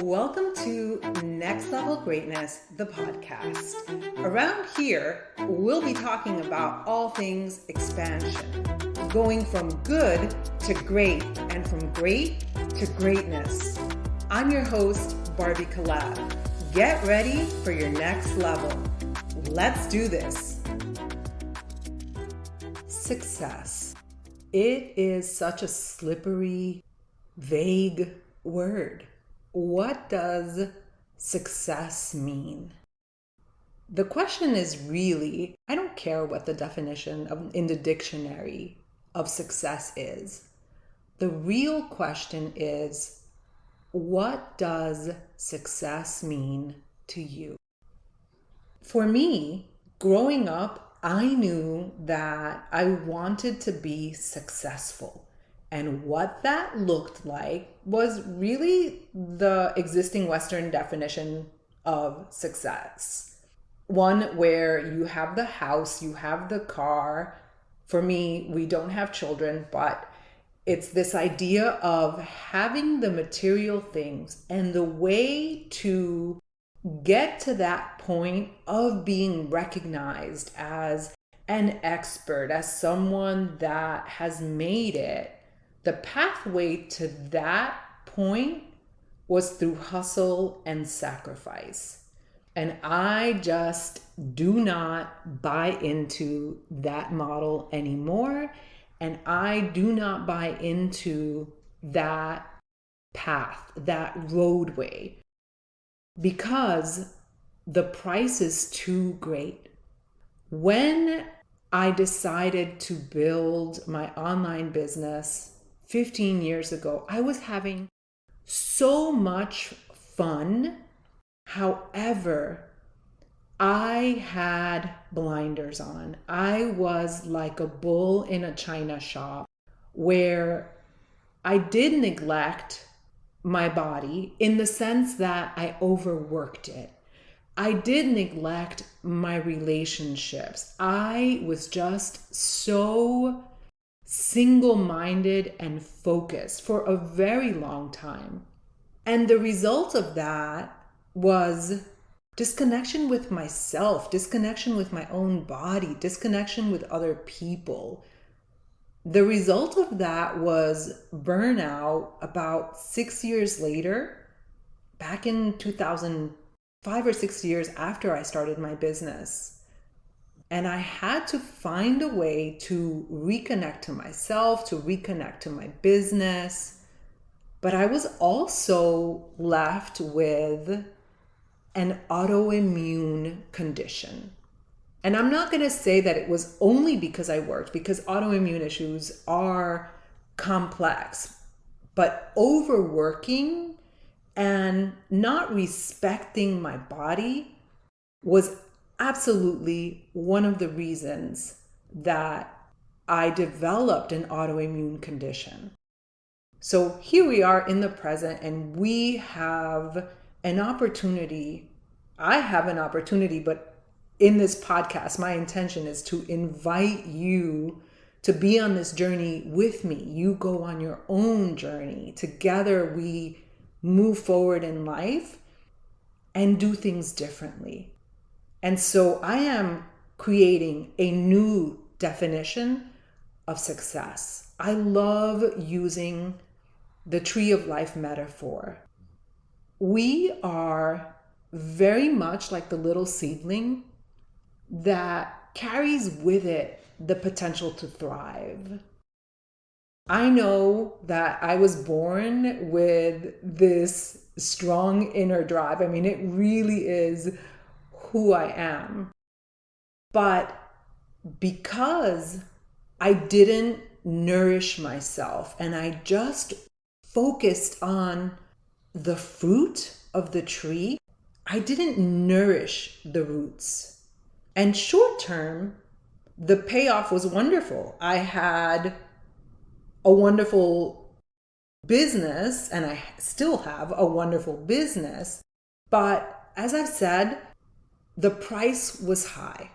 Welcome to Next Level Greatness, the podcast. Around here, we'll be talking about all things expansion, going from good to great and from great to greatness. I'm your host, Barbie Collab. Get ready for your next level. Let's do this. Success. It is such a slippery, vague word. What does success mean? The question is really, I don't care what the definition in the dictionary of success is. The real question is, what does success mean to you? For me, growing up, I knew that I wanted to be successful. And what that looked like was really the existing Western definition of success. One where you have the house, you have the car. For me, we don't have children, but it's this idea of having the material things, and the way to get to that point of being recognized as an expert, as someone that has made it. The pathway to that point was through hustle and sacrifice. And I just do not buy into that model anymore. And I do not buy into that path, that roadway, because the price is too great. When I decided to build my online business 15 years ago, I was having so much fun. However, I had blinders on. I was like a bull in a china shop where I did neglect my body in the sense that I overworked it. I did neglect my relationships. I was just so single-minded and focused for a very long time. And the result of that was disconnection with myself, disconnection with my own body, disconnection with other people. The result of that was burnout about 6 years later, back in 2005 or 6 years after I started my business. And I had to find a way to reconnect to myself, to reconnect to my business. But I was also left with an autoimmune condition. And I'm not going to say that it was only because I worked, because autoimmune issues are complex. But overworking and not respecting my body was absolutely one of the reasons that I developed an autoimmune condition. So here we are in the present, and we have an opportunity. I have an opportunity, but in this podcast, my intention is to invite you to be on this journey with me. You go on your own journey. Together we move forward in life and do things differently. And so I am creating a new definition of success. I love using the tree of life metaphor. We are very much like the little seedling that carries with it the potential to thrive. I know that I was born with this strong inner drive. I mean, it really is who I am. But because I didn't nourish myself and I just focused on the fruit of the tree, I didn't nourish the roots. And short term, the payoff was wonderful. I had a wonderful business, and I still have a wonderful business. But as I've said, the price was high.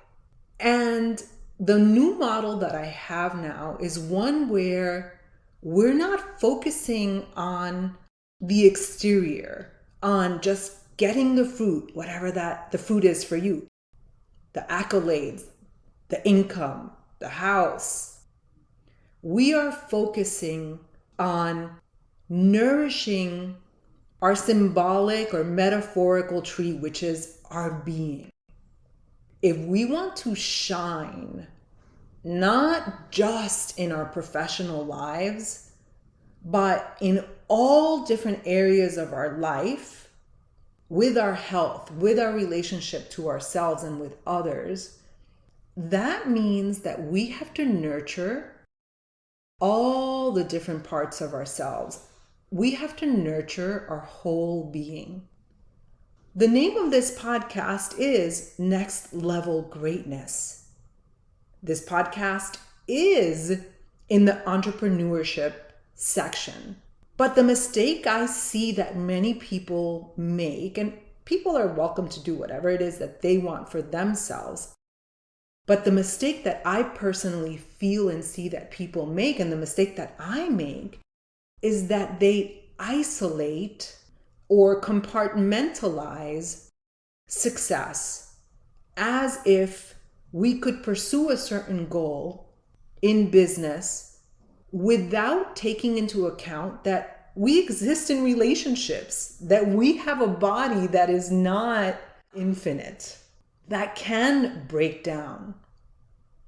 And the new model that I have now is one where we're not focusing on the exterior on just getting the fruit, whatever that the fruit is for you, the accolades, the income, the house. We are focusing on nourishing our symbolic or metaphorical tree, which is our being. If we want to shine, not just in our professional lives, but in all different areas of our life, with our health, with our relationship to ourselves and with others, that means that we have to nurture all the different parts of ourselves. We have to nurture our whole being. The name of this podcast is Next Level Greatness. This podcast is in the entrepreneurship section. But the mistake I see that many people make, and people are welcome to do whatever it is that they want for themselves, but the mistake that I personally feel and see that people make, and the mistake that I make, is that they isolate or compartmentalize success as if we could pursue a certain goal in business without taking into account that we exist in relationships, that we have a body that is not infinite, that can break down.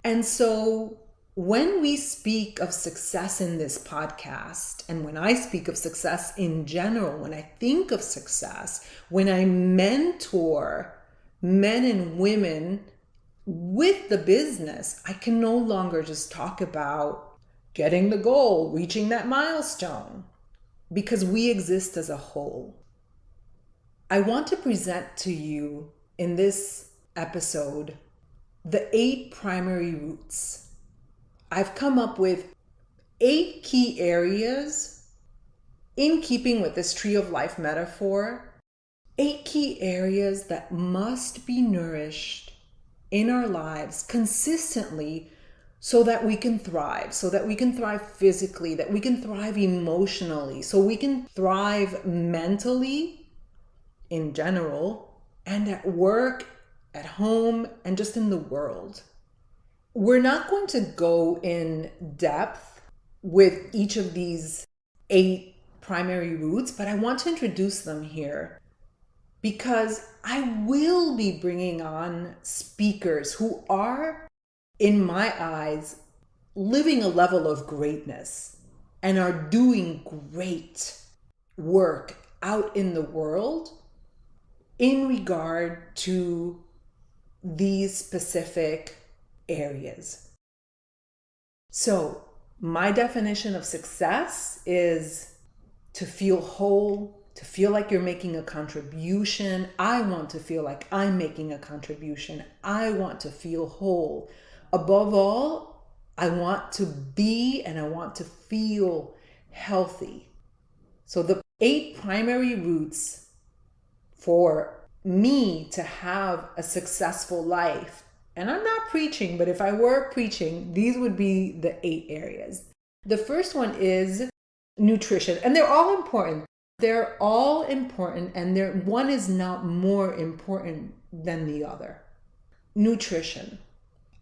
And so when we speak of success in this podcast, and when I speak of success in general, when I think of success, when I mentor men and women with the business, I can no longer just talk about getting the goal, reaching that milestone, because we exist as a whole. I want to present to you in this episode the 8 primary roots. I've come up with 8 key areas in keeping with this tree of life metaphor, 8 key areas that must be nourished in our lives consistently so that we can thrive, physically, that we can thrive emotionally, so we can thrive mentally in general, and at work, at home, and just in the world. We're not going to go in depth with each of these 8 primary roots, but I want to introduce them here because I will be bringing on speakers who are, in my eyes, living a level of greatness and are doing great work out in the world in regard to these specific areas. So, my definition of success is to feel whole, to feel like you're making a contribution. I want to feel like I'm making a contribution. I want to feel whole. Above all, I want to be and I want to feel healthy. So the 8 primary roots for me to have a successful life, and I'm not preaching, but if I were preaching, these would be the 8 areas. The first one is nutrition, and they're all important. They're all important, and one is not more important than the other. Nutrition.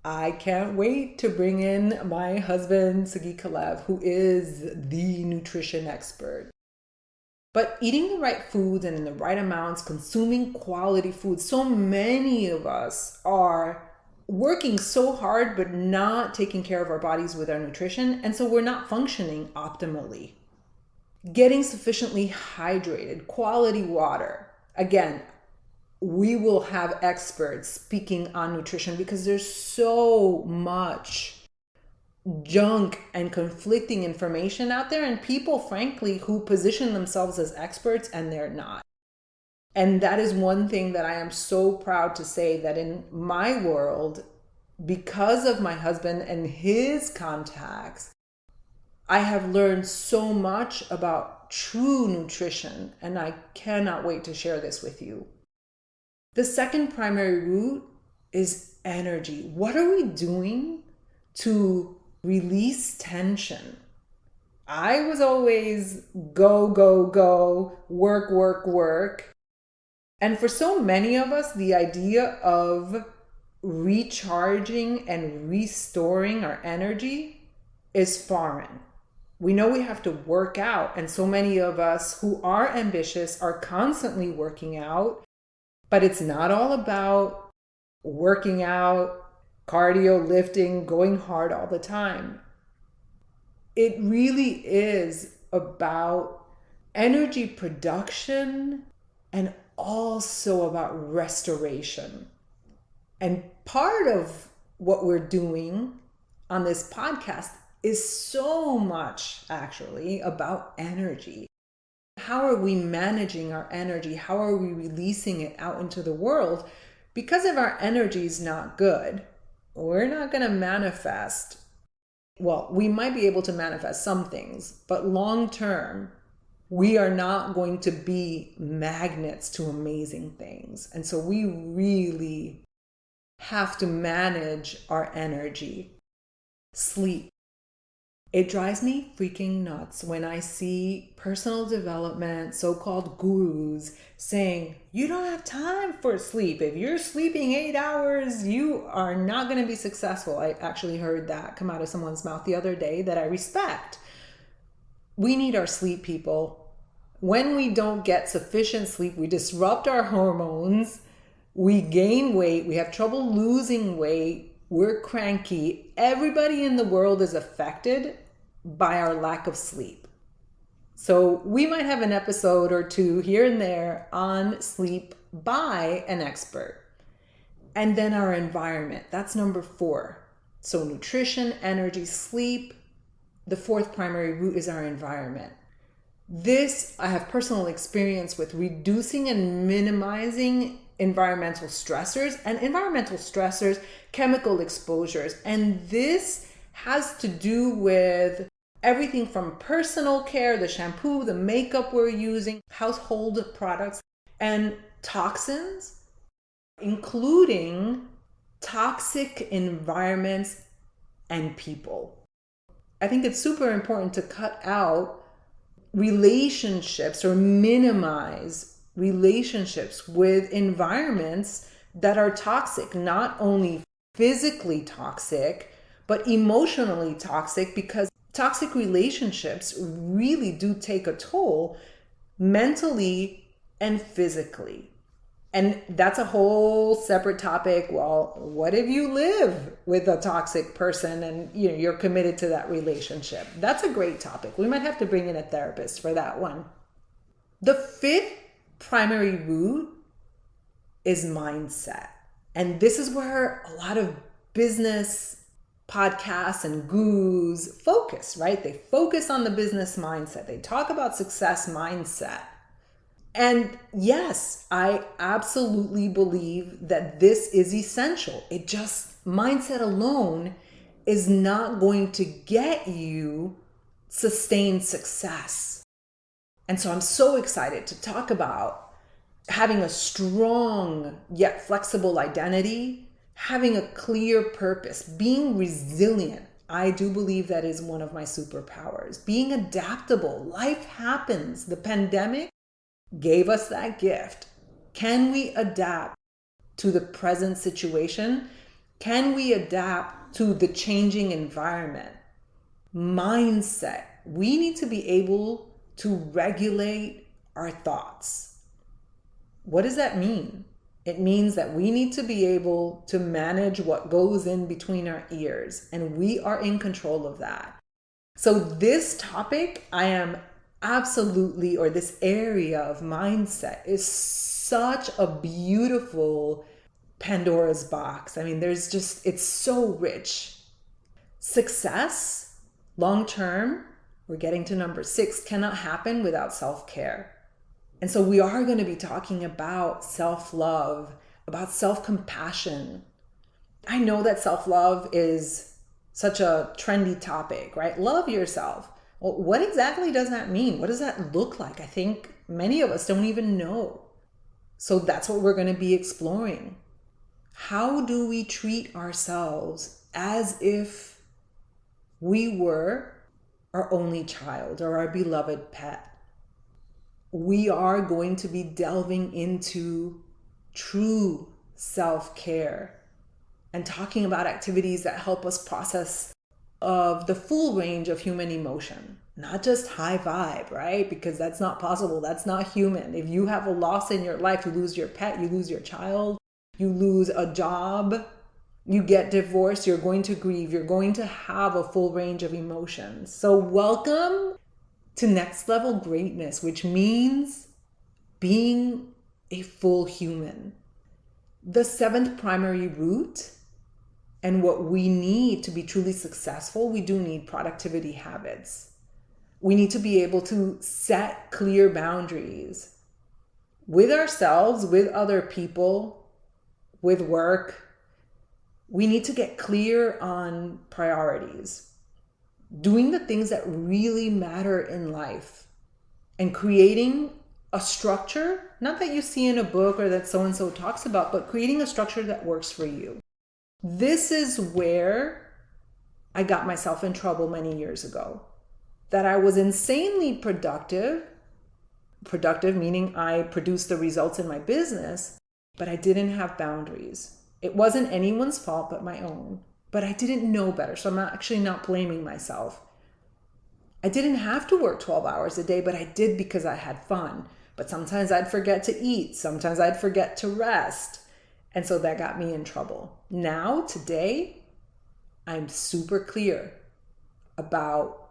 I can't wait to bring in my husband, Sagi Kalev, who is the nutrition expert. But eating the right foods and in the right amounts, consuming quality food. So many of us are working so hard, but not taking care of our bodies with our nutrition. And so we're not functioning optimally. Getting sufficiently hydrated, quality water. Again, we will have experts speaking on nutrition because there's so much junk and conflicting information out there, and people, frankly, who position themselves as experts and they're not. And that is one thing that I am so proud to say, that in my world, because of my husband and his contacts, I have learned so much about true nutrition, and I cannot wait to share this with you. The second primary root is energy. What are we doing to release tension? I was always go, go, go, work, work, work. And for so many of us, the idea of recharging and restoring our energy is foreign. We know we have to work out, and so many of us who are ambitious are constantly working out, but it's not all about working out, cardio, lifting, going hard all the time. It really is about energy production and also about restoration. And part of what we're doing on this podcast is so much actually about energy. How are we managing our energy? How are we releasing it out into the world? Because if our energy is not good, we're not going to manifest. Well, we might be able to manifest some things, but long term, we are not going to be magnets to amazing things. And so we really have to manage our energy. Sleep. It drives me freaking nuts when I see personal development, so-called gurus saying, you don't have time for sleep. If you're sleeping 8 hours, you are not going to be successful. I actually heard that come out of someone's mouth the other day that I respect. We need our sleep, people. When we don't get sufficient sleep, we disrupt our hormones, we gain weight, we have trouble losing weight, we're cranky. Everybody in the world is affected by our lack of sleep. So we might have an episode or two here and there on sleep by an expert. And then our environment, that's number 4. So nutrition, energy, sleep. The 4th primary root is our environment. This I have personal experience with reducing and minimizing environmental stressors, chemical exposures. And this has to do with everything from personal care, the shampoo, the makeup we're using, household products, and toxins, including toxic environments and people. I think it's super important to cut out relationships or minimize relationships with environments that are toxic, not only physically toxic, but emotionally toxic, because toxic relationships really do take a toll mentally and physically. And that's a whole separate topic. Well, what if you live with a toxic person and you're committed to that relationship? That's a great topic. We might have to bring in a therapist for that one. The 5th primary root is mindset. And this is where a lot of business podcasts and gurus focus, right? They focus on the business mindset. They talk about success mindset. And yes, I absolutely believe that this is essential. Mindset alone is not going to get you sustained success. And so I'm so excited to talk about having a strong yet flexible identity, having a clear purpose, being resilient. I do believe that is one of my superpowers. Being adaptable. Life happens. The pandemic gave us that gift. Can we adapt to the present situation? Can we adapt to the changing environment? Mindset. We need to be able to regulate our thoughts. What does that mean? It means that we need to be able to manage what goes in between our ears, and we are in control of that. So this topic, this area of mindset is such a beautiful Pandora's box. I mean, it's so rich. Success, long term, we're getting to number 6, cannot happen without self-care. And so we are going to be talking about self-love, about self-compassion. I know that self-love is such a trendy topic, right? Love yourself. Well, what exactly does that mean? What does that look like? I think many of us don't even know. So that's what we're going to be exploring. How do we treat ourselves as if we were our only child or our beloved pet. We are going to be delving into true self-care and talking about activities that help us process of the full range of human emotion, not just high vibe, right? Because that's not possible. That's not human. If you have a loss in your life, you lose your pet, you lose your child, you lose a job, you get divorced, you're going to grieve, you're going to have a full range of emotions. So welcome to next level greatness, which means being a full human. The seventh primary root and what we need to be truly successful, we do need productivity habits. We need to be able to set clear boundaries with ourselves, with other people, with work. We need to get clear on priorities, doing the things that really matter in life, and creating a structure, not that you see in a book or that so-and-so talks about, but creating a structure that works for you. This is where I got myself in trouble many years ago, that I was insanely productive meaning I produced the results in my business, but I didn't have boundaries. It wasn't anyone's fault but my own, but I didn't know better, so I'm actually not blaming myself. I didn't have to work 12 hours a day, but I did because I had fun. But sometimes I'd forget to eat, sometimes I'd forget to rest. And so that got me in trouble. Now, today, I'm super clear about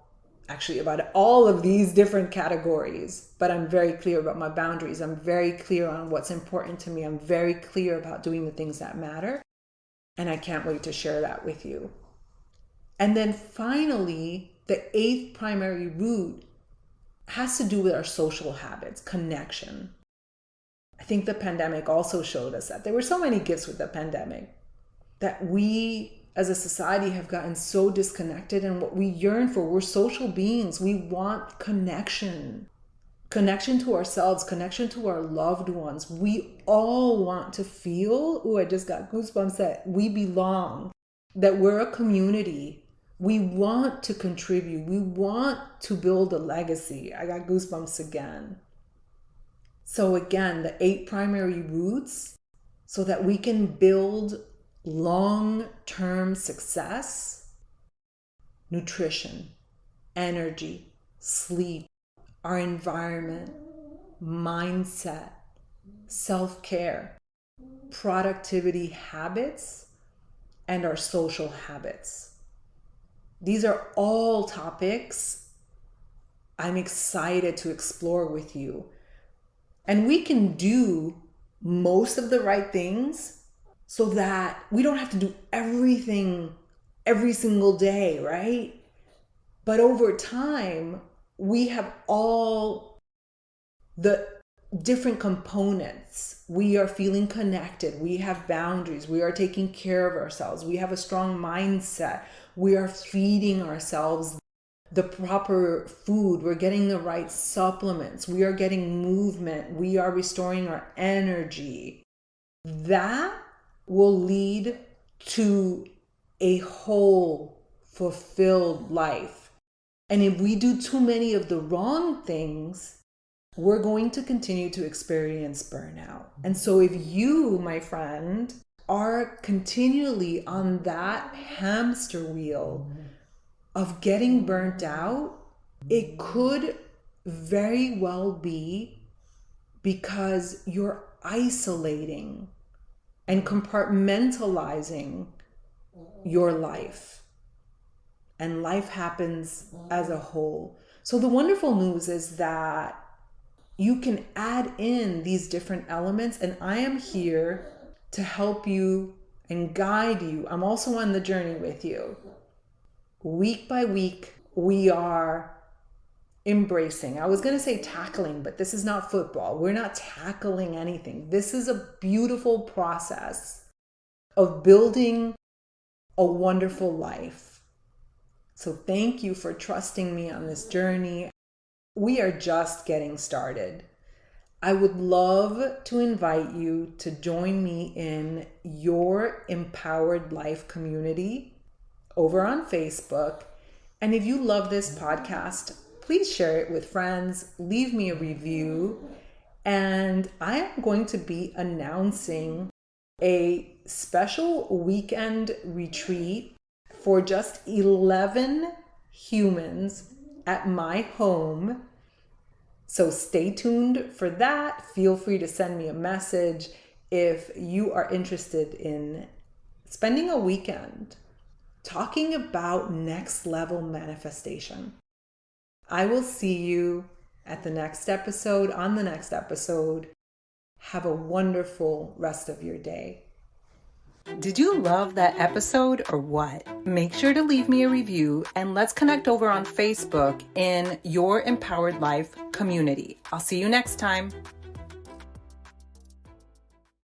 all of these different categories, but I'm very clear about my boundaries. I'm very clear on what's important to me. I'm very clear about doing the things that matter. And I can't wait to share that with you. And then finally, the eighth primary root has to do with our social habits, connection. I think the pandemic also showed us that there were so many gifts with the pandemic, that we as a society have gotten so disconnected, and what we yearn for, we're social beings. We want connection to ourselves, connection to our loved ones. We all want to feel, I just got goosebumps, that we belong, that we're a community. We want to contribute. We want to build a legacy. I got goosebumps again. So again, the 8 primary roots, so that we can build long-term success: nutrition, energy, sleep, our environment, mindset, self-care, productivity habits, and our social habits. These are all topics I'm excited to explore with you. And we can do most of the right things so that we don't have to do everything every single day, right? But over time, we have all the different components. We are feeling connected. We have boundaries. We are taking care of ourselves. We have a strong mindset. We are feeding ourselves the proper food. We're getting the right supplements. We are getting movement. We are restoring our energy. That will lead to a whole, fulfilled life. And if we do too many of the wrong things, we're going to continue to experience burnout. And so if you, my friend, are continually on that hamster wheel of getting burnt out, it could very well be because you're isolating and compartmentalizing your life. And life happens as a whole. So the wonderful news is that you can add in these different elements, and I am here to help you and guide you. I'm also on the journey with you. Week by week, we are embracing. I was going to say tackling, but this is not football. We're not tackling anything. This is a beautiful process of building a wonderful life. So thank you for trusting me on this journey. We are just getting started. I would love to invite you to join me in your Empowered Life community over on Facebook. And if you love this podcast, please share it with friends, leave me a review, and I am going to be announcing a special weekend retreat for just 11 humans at my home. So stay tuned for that. Feel free to send me a message if you are interested in spending a weekend talking about next level manifestation. I will see you at the next episode, on the next episode. Have a wonderful rest of your day. Did you love that episode or what? Make sure to leave me a review and let's connect over on Facebook in Your Empowered Life community. I'll see you next time.